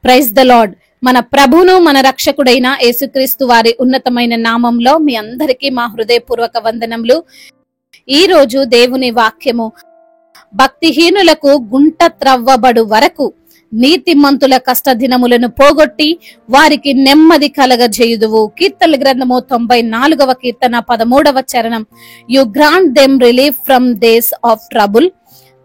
Praise the lord. మన ప్రభువును మన రక్షకుడైన యేసుక్రీస్తు వారి ఉన్నతమైన నామంలో మీ అందరికీ మా హృదయపూర్వక వందనములు. ఈ రోజు దేవుని వాక్యము, భక్తిహీనులకు గుంట త్రవ్వబడు వరకు నీతిమంతుల కష్ట దినములను పోగొట్టి వారికి నెమ్మది కలగజేయుదువు. కీర్తనల గ్రంథము 94వ కీర్తన 13వ చరణం. You grant them relief from days of trouble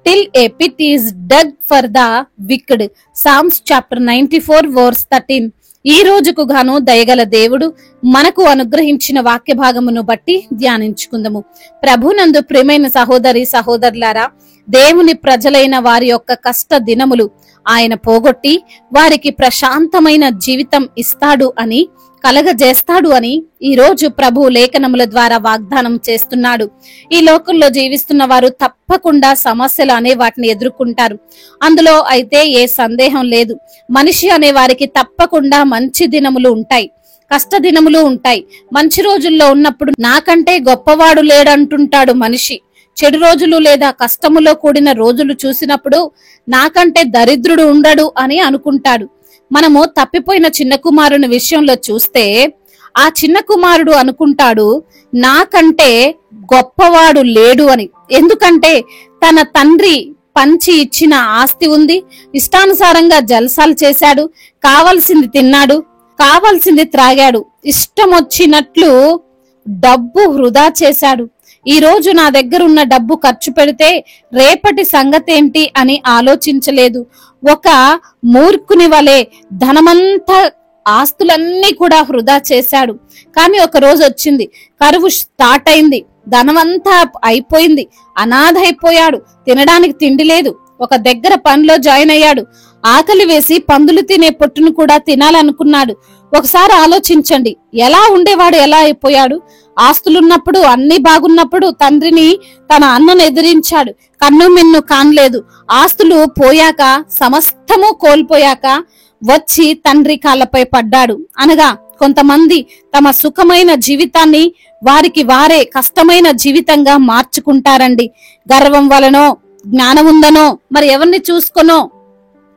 till a pit is dug for the wicked. Psalms chapter 94 verse 13. ఈ రోజుకు గాను దయగల దేవుడు మనకు అనుగ్రహించిన వాక్య భాగమును బట్టి ధ్యానించుకుందాము. ప్రభునందు ప్రియమైన సహోదరి సహోదరులారా, దేవుని ప్రజలైన వారి యొక్క కష్ట దినములు ఆయన పోగొట్టి వారికి ప్రశాంతమైన జీవితం ఇస్తాడు అని, కలగజేస్తాడు అని ఈ రోజు ప్రభు లేఖనముల ద్వారా వాగ్దానం చేస్తున్నాడు. ఈ లోకంలో జీవిస్తున్న వారు తప్పకుండా సమస్యలు అనే వాటిని ఎదుర్కొంటారు. అందులో అయితే ఏ సందేహం లేదు. మనిషి అనే వారికి తప్పకుండా మంచి దినములు ఉంటాయి, కష్ట దినములు ఉంటాయి. మంచి రోజుల్లో ఉన్నప్పుడు నాకంటే గొప్పవాడు లేడంటుంటాడు మనిషి. చెడు రోజులు లేదా కష్టములో కూడిన రోజులు చూసినప్పుడు నాకంటే దరిద్రుడు ఉండడు అని అనుకుంటాడు. మనము తప్పిపోయిన చిన్న కుమారుని విషయంలో చూస్తే ఆ చిన్న కుమారుడు అనుకుంటాడు నాకంటే గొప్పవాడు లేడు అని. ఎందుకంటే తన తండ్రి పంచి ఇచ్చిన ఆస్తి ఉంది, ఇష్టానుసారంగా జల్సాలు చేశాడు, కావలసింది తిన్నాడు, కావలసింది త్రాగాడు, ఇష్టం వచ్చినట్లు డబ్బు వృధా చేశాడు. ఈ రోజు నా దగ్గర ఉన్న డబ్బు ఖర్చు పెడితే రేపటి సంగతేంటి అని ఆలోచించలేదు. ఒక మూర్ఖుని వలె ధనమంతా, ఆస్తులన్నీ కూడా వృధా చేశాడు. కానీ ఒక రోజు వచ్చింది, కరువు స్టార్ట్ అయింది, ధనమంతా అయిపోయింది, అనాథ అయిపోయాడు, తినడానికి తిండి లేదు. ఒక దగ్గర పనిలో జాయిన్ అయ్యాడు, ఆకలి వేసి పందులు తినే పొట్టును కూడా తినాలనుకున్నాడు. ఒకసారి ఆలోచించండి, ఎలా ఉండేవాడు, ఎలా అయిపోయాడు. ఆస్తులున్నప్పుడు, అన్ని బాగున్నప్పుడు తండ్రిని, తన అన్నను ఎదిరించాడు, కన్ను మిన్ను కానలేదు. ఆస్తులు పోయాక, సమస్తము కోల్పోయాక వచ్చి తండ్రి కాళ్ళపై పడ్డాడు. అనగా కొంతమంది తమ సుఖమైన జీవితాన్ని వారికి వారే కష్టమైన జీవితంగా మార్చుకుంటారండి. గర్వం వలనో, జ్ఞానం ఉందనో, మరి ఎవరిని చూసుకొనో,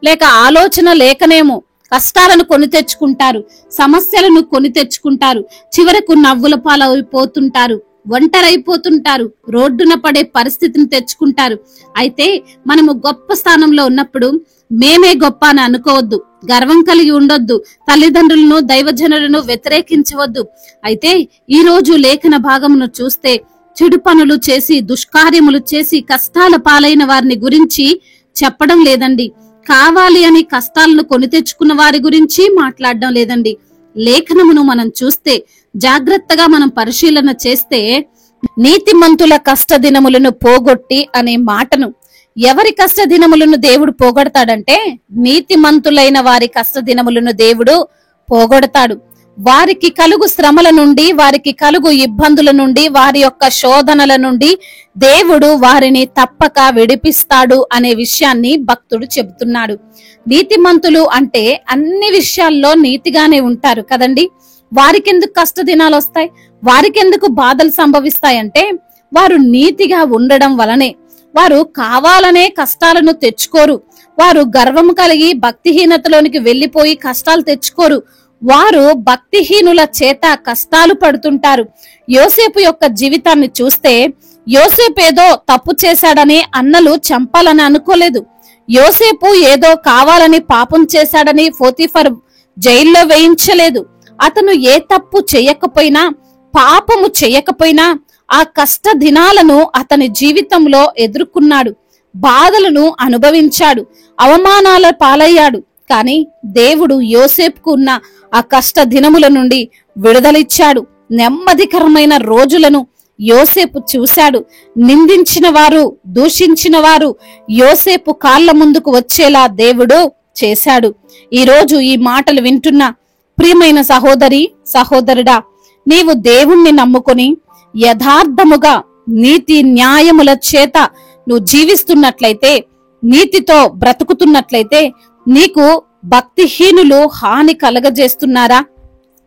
లేక ఆలోచన లేకనేమో కష్టాలను కొని తెచ్చుకుంటారు, సమస్యలను కొని తెచ్చుకుంటారు. చివరకు నవ్వుల పాలైపోతుంటారు, ఒంటరైపోతుంటారు, రోడ్డున పడే పరిస్థితిని తెచ్చుకుంటారు. అయితే మనము గొప్ప స్థానంలో ఉన్నప్పుడు మేమే గొప్ప అని అనుకోవద్దు, గర్వం కలిగి ఉండొద్దు, తల్లిదండ్రులను, దైవజనులను వ్యతిరేకించవద్దు. అయితే ఈ రోజు లేఖన భాగమును చూస్తే చెడు పనులు చేసి, దుష్కార్యములు చేసి కష్టాల పాలైన వారిని గురించి చెప్పడం లేదండి. కావాలి అని కష్టాలను కొని తెచ్చుకున్న వారి గురించి మాట్లాడడం లేదండి. లేఖనమును మనం చూస్తే, జాగ్రత్తగా మనం పరిశీలన చేస్తే, నీతిమంతుల కష్ట దినములను పోగొట్టి అనే మాటను, ఎవరి కష్ట దినములను దేవుడు పోగొడతాడంటే నీతిమంతులైన వారి కష్ట దినములను దేవుడు పోగొడతాడు. వారికి కలుగు శ్రమల నుండి, వారికి కలుగు ఇబ్బందుల నుండి, వారి యొక్క శోధనల నుండి దేవుడు వారిని తప్పక విడిపిస్తాడు అనే విషయాన్ని భక్తుడు చెబుతున్నాడు. నీతిమంతులు అంటే అన్ని విషయాల్లో నీతిగానే ఉంటారు కదండి. వారికెందుకు కష్ట దినాలు వస్తాయి, వారికెందుకు బాధలు సంభవిస్తాయంటే వారు నీతిగా ఉండడం వలనే. వారు కావాలనే కష్టాలను తెచ్చుకోరు. వారు గర్వము కలిగి భక్తిహీనతలోనికి వెళ్లిపోయి కష్టాలు తెచ్చుకోరు. వారు భక్తిహీనుల చేత కష్టాలు పడుతుంటారు. యోసేపు యొక్క జీవితాన్ని చూస్తే, యోసేపు ఏదో తప్పు చేశాడని అన్నలు చంపాలని అనుకోలేదు. యోసేపు ఏదో కావాలని పాపం చేశాడని పోతీఫర్ జైల్లో వేయించలేదు. అతను ఏ తప్పు చేయకపోయినా, పాపము చేయకపోయినా ఆ కష్ట దినాలను అతని జీవితంలో ఎదుర్కొన్నాడు, బాధలను అనుభవించాడు, అవమానాల పాలయ్యాడు. కానీ దేవుడు యోసేపుకు ఉన్న ఆ కష్ట దినముల నుండి విడుదలిచ్చాడు. నెమ్మదికరమైన రోజులను యోసేపు చూశాడు. నిందించిన వారు, దూషించిన వారు యోసేపు కాళ్ళ ముందుకు వచ్చేలా దేవుడు చేశాడు. ఈ రోజు ఈ మాటలు వింటున్న ప్రియమైన సహోదరి సహోదరుడా, నీవు దేవుణ్ణి నమ్ముకొని యథార్థముగా నీతి న్యాయముల చేత నువ్వు జీవిస్తున్నట్లయితే, నీతితో బ్రతుకుతున్నట్లయితే, నీకు భక్తిహీనులు హాని కలగజేస్తున్నారా?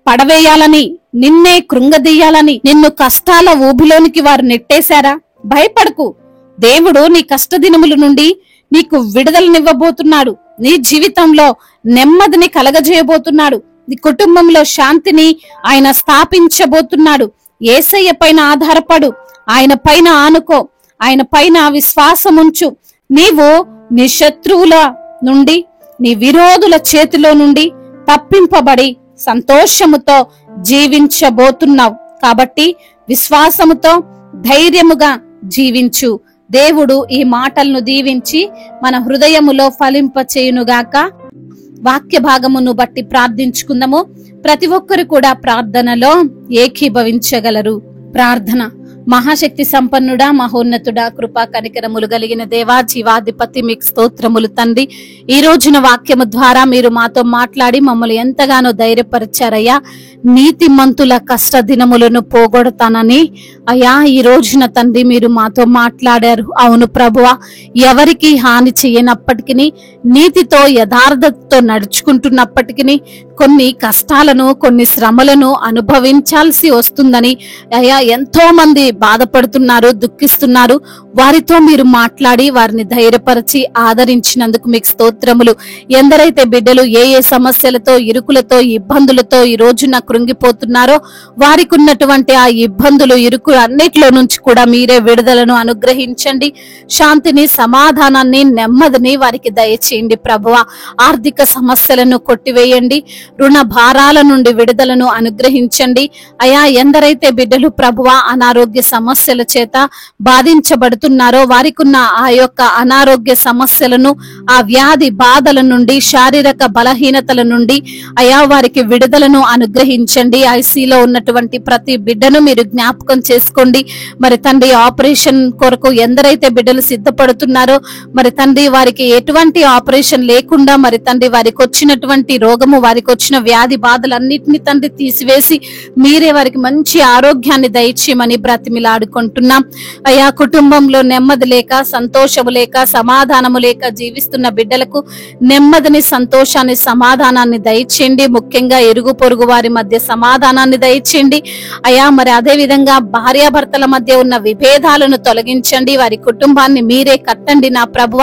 పడవేయాలని, నిన్నే కృంగదీయాలని, నిన్ను కష్టాల ఊబిలోనికి వారు నెట్టేశారా? భయపడకు. దేవుడు నీ కష్ట దినముల నుండి నీకు విడుదలనివ్వబోతున్నాడు. నీ జీవితంలో నెమ్మదిని కలగజేయబోతున్నాడు. నీ కుటుంబంలో శాంతిని ఆయన స్థాపించబోతున్నాడు. యేసయ్య పైన ఆధారపడు, ఆయన పైన ఆనుకో, ఆయన పైన విశ్వాసం ఉంచు. నీవు నీ శత్రువుల నుండి, నీ విరోధుల చేతిలో నుండి తప్పింపబడి సంతోషముతో జీవించబోతున్నావు. కాబట్టి విశ్వాసముతో ధైర్యముగా జీవించు. దేవుడు ఈ మాటలను దీవించి మన హృదయములో ఫలింపచేయునుగాక. వాక్య భాగమును బట్టి ప్రార్థించుకుందాము. ప్రతి ఒక్కరు కూడా ప్రార్థనలో ఏకీభవించగలరు. ప్రార్థన. మహాశక్తి సంపన్నుడా, మహోన్నతుడా, కృపా కనికరములు కలిగిన దేవా, జీవాధిపతి, మీకు స్తోత్రములు తండ్రి. ఈ రోజున వాక్యము ద్వారా మీరు మాతో మాట్లాడి మమ్మల్ని ఎంతగానో ధైర్యపరిచారయ్యా. నీతిమంతుల కష్ట దినములను పోగొడతానని అయ్యా ఈ రోజున తండ్రి మీరు మాతో మాట్లాడారు. అవును ప్రభువా, ఎవరికి హాని చేయనప్పటికీ, నీతితో యథార్థతతో నడుచుకుంటున్నప్పటికీ కొన్ని కష్టాలను, కొన్ని శ్రమలను అనుభవించాల్సి వస్తుందని అయ్యా ఎంతో మంది బాధపడుతున్నారు, దుఃఖిస్తున్నారు. వారితో మీరు మాట్లాడి వారిని ధైర్యపరిచి ఆదరించినందుకు మీకు స్తోత్రములు. ఎందరైతే బిడ్డలు ఏ ఏ సమస్యలతో, ఇరుకులతో, ఇబ్బందులతో ఈ రోజున కృంగిపోతున్నారో వారికి ఉన్నటువంటి ఆ ఇబ్బందులు, ఇరుకులు అన్నిటిలో నుంచి కూడా మీరే విడుదలను అనుగ్రహించండి. శాంతిని, సమాధానాన్ని, నెమ్మదిని వారికి దయచేయండి ప్రభువా. ఆర్థిక సమస్యలను కొట్టివేయండి. రుణ భారాల నుండి విడుదలను అనుగ్రహించండి. అయా ఎందరైతే బిడ్డలు ప్రభువా అనారోగ్య సమస్యల చేత బాధించబడుతున్నారో వారికున్న ఆ యొక్క అనారోగ్య సమస్యలను, ఆ వ్యాధి బాధల నుండి, శారీరక బలహీనతల నుండి అయా వారికి విడుదలను అనుగ్రహించండి. ఐసీలో ఉన్నటువంటి ప్రతి బిడ్డను మీరు జ్ఞాపకం చేసుకోండి. మరి తండ్రి ఆపరేషన్ కొరకు ఎందరైతే బిడ్డలు సిద్ధపడుతున్నారో మరి తండ్రి వారికి ఎటువంటి ఆపరేషన్ లేకుండా మరి తండ్రి వారికి వచ్చినటువంటి రోగము, వారికి వచ్చిన వ్యాధి బాధలన్నిటిని తండ్రి తీసివేసి మీరే వారికి మంచి ఆరోగ్యాన్ని దయచేయమని బ్రతిమిలాడుకుంటున్నాం. అయ్యా కుటుంబంలో నెమ్మది లేక, సంతోషము లేక, సమాధానము లేక జీవిస్తున్న బిడ్డలకు నెమ్మదిని, సంతోషాన్ని, సమాధానాన్ని దయచేయండి. ముఖ్యంగా ఇరుగు పొరుగు వారి మధ్య సమాధానాన్ని దయచేయండి. అయ్యా మరి అదే విధంగా భార్యాభర్తల మధ్య ఉన్న విభేదాలను తొలగించండి. వారి కుటుంబాన్ని మీరే కట్టండి నా ప్రభువ.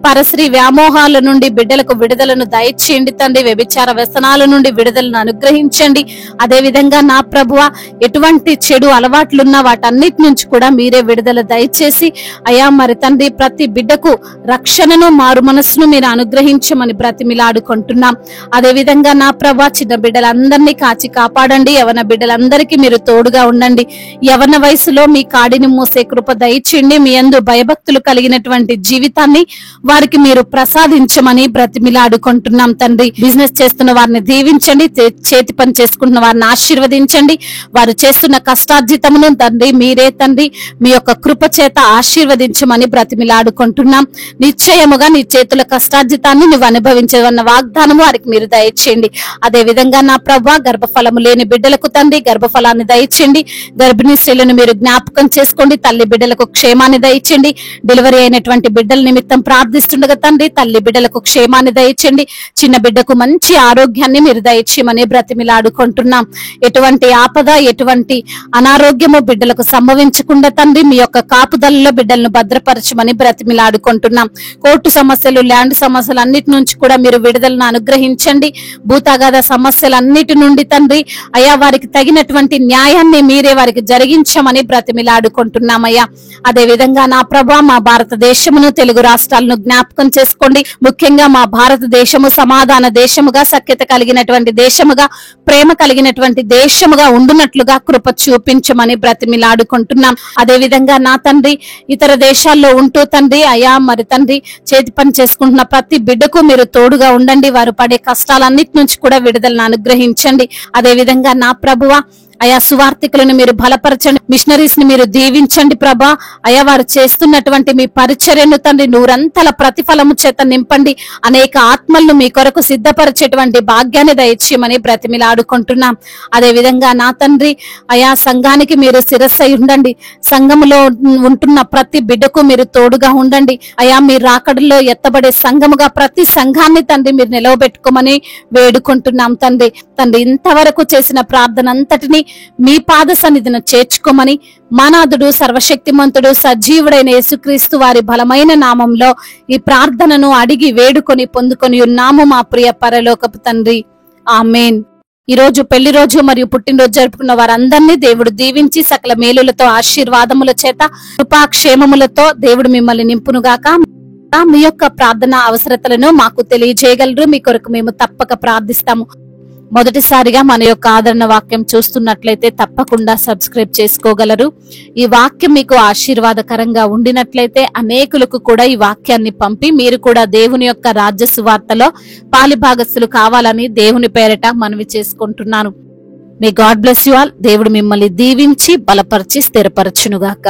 పరశ్రీ వ్యామోహాల నుండి బిడ్డలకు విడుదలను దయచేయండి తండ్రి. వ్యభిచార వ్యసనాల నుండి విడుదలను అనుగ్రహించండి. అదే విధంగా నా ప్రభువ ఎటువంటి చెడు అలవాట్లున్నా వాటన్నిటి నుంచి కూడా మీరే విడుదల దయచేసి అయ్యా మరి తండ్రి ప్రతి బిడ్డకు రక్షణను, మారు మనస్సును మీరు అనుగ్రహించమని బ్రతిమిలాడుకుంటున్నాం. అదే విధంగా నా ప్రభా చిన్న బిడ్డలందరినీ కాచి కాపాడండి. యవన బిడ్డలందరికీ మీరు తోడుగా ఉండండి. యవన వయసులో మీ కాడిని మోసే కృప దయచేయండి. మీ యందు భయభక్తులు కలిగినటువంటి జీవితాన్ని వారికి మీరు ప్రసాదించమని బ్రతిమిలాడుకుంటున్నాం తండ్రి. బిజినెస్ చేస్తున్న వారిని దీవించండి. చేతి పని చేసుకుంటున్న వారిని ఆశీర్వదించండి. వారు చేస్తున్న కష్టార్జితమును తండ్రి మీరే తండ్రి మీ యొక్క కృప చేత ఆశీర్వదించమని బ్రతిమిలాడుకుంటున్నాం. నిశ్చయముగా నీ చేతుల కష్టార్జితాన్ని నువ్వు అనుభవించవన్న వాగ్దానము వారికి మీరు దయచేయండి. అదే విధంగా నా ప్రభా గర్భఫలము లేని బిడ్డలకు తండ్రి గర్భఫలాన్ని దయచేయండి. గర్భిణీ స్త్రీలను మీరు జ్ఞాపకం చేసుకోండి. తల్లి బిడ్డలకు క్షేమాన్ని దయచేయండి. డెలివరీ అయినటువంటి బిడ్డల నిమిత్తం ప్రార్థిస్తుండగా తండ్రి తల్లి బిడ్డలకు క్షేమాన్ని దయచేయండి. చిన్న బిడ్డకు మంచి ఆరోగ్యాన్ని మీరు దయచేయమని బ్రతిమిలాడుకుంటున్నాం. ఎటువంటి ఆపద, ఎటువంటి అనారోగ్యము బిడ్డలకు సంభవించకుండా తండ్రి మీ యొక్క కాపుదలలో బిడ్డలను భద్రపరచమని బ్రతిమిలాడుకుంటున్నాం. కోర్టు సమస్యలు, ల్యాండ్ సమస్యలు అన్నిటి నుంచి కూడా మీరు విడుదలను అనుగ్రహించండి. భూతగాథ సమస్యలన్నిటి నుండి తండ్రి అయ్యా వారికి తగినటువంటి న్యాయాన్ని మీరే వారికి జరిగించమని బ్రతిమిలాడుకుంటున్నామయ్యా. అదే విధంగా నా ప్రభా మా భారతదేశమును, తెలుగు రాష్ట్రాలను జ్ఞాపకం చేసుకోండి. ముఖ్యంగా మా భారతదేశము సమాధాన దేశముగా, సఖ్యత కలిగినటువంటి దేశముగా, ప్రేమ కలిగినటువంటి దేశముగా ఉండునట్లుగా కృప చూపించమని బ్రతిమిలాడుకుంటున్నాం. అదే విధంగా నా తండ్రి ఇతర దేశాల్లో ఉంటూ తండ్రి అయ్యా మరి తండ్రి చేతి పని చేసుకుంటున్న ప్రతి బిడ్డకు మీరు తోడుగా ఉండండి. వారు పడే కష్టాలన్నిటి నుంచి కూడా విడుదలను అనుగ్రహించండి. అదే విధంగా నా ప్రభువా అయా సువార్థికులను మీరు బలపరచండి. మిషనరీస్ ని మీరు దీవించండి ప్రభా. అయా వారు చేస్తున్నటువంటి మీ పరిచర్యను తండ్రి నూరంతల ప్రతిఫలము చేత నింపండి. అనేక ఆత్మలను మీ కొరకు సిద్ధపరిచేటువంటి భాగ్యాన్ని దయచేయమని బ్రతిమిలాడుకుంటున్నాం. అదే విధంగా నా తండ్రి అయా సంఘానికి మీరు శిరస్సై ఉండండి. సంఘములో ఉంటున్న ప్రతి బిడ్డకు మీరు తోడుగా ఉండండి. అయా మీ రాకడలో ఎత్తబడే సంఘముగా ప్రతి సంఘాన్ని తండ్రి మీరు నిలవబెట్టుకోమని వేడుకుంటున్నాం తండ్రి. ఇంతవరకు చేసిన ప్రార్థన అంతటిని మీ పాద సన్నిధిని చేర్చుకోమని మానాథుడు సర్వశక్తిమంతుడు సజీవుడైన యేసుక్రీస్తు వారి బలమైన నామంలో ఈ ప్రార్థనను అడిగి వేడుకొని పొందుకొని ఉన్నాము మా ప్రియ పరలోకపు తండ్రి, ఆమేన్. ఈ రోజు పెళ్లి రోజు మరియు పుట్టినరోజు జరుపుకున్న వారందరినీ దేవుడు దీవించి సకల మేలులతో ఆశీర్వాదముల చేత కృపాక్షేమములతో దేవుడు మిమ్మల్ని నింపునుగాక. మీ యొక్క ప్రార్థన అవసరతలను మాకు తెలియజేయగలరు. మీ కొరకు మేము తప్పక ప్రార్థిస్తాము. మొదటిసారిగా మన యొక్క ఆదరణ వాక్యం చూస్తున్నట్లయితే తప్పకుండా సబ్స్క్రైబ్ చేసుకోగలరు. ఈ వాక్యం మీకు ఆశీర్వాదకరంగా ఉండినట్లయితే అనేకులకు కూడా ఈ వాక్యాన్ని పంపి మీరు కూడా దేవుని యొక్క రాజ్య సువార్తలో పాలిభాగస్తులు కావాలని దేవుని పేరట మనవి చేసుకుంటున్నాను. May God bless you all. దేవుడు మిమ్మల్ని దీవించి బలపరిచి స్థిరపరచునుగాక.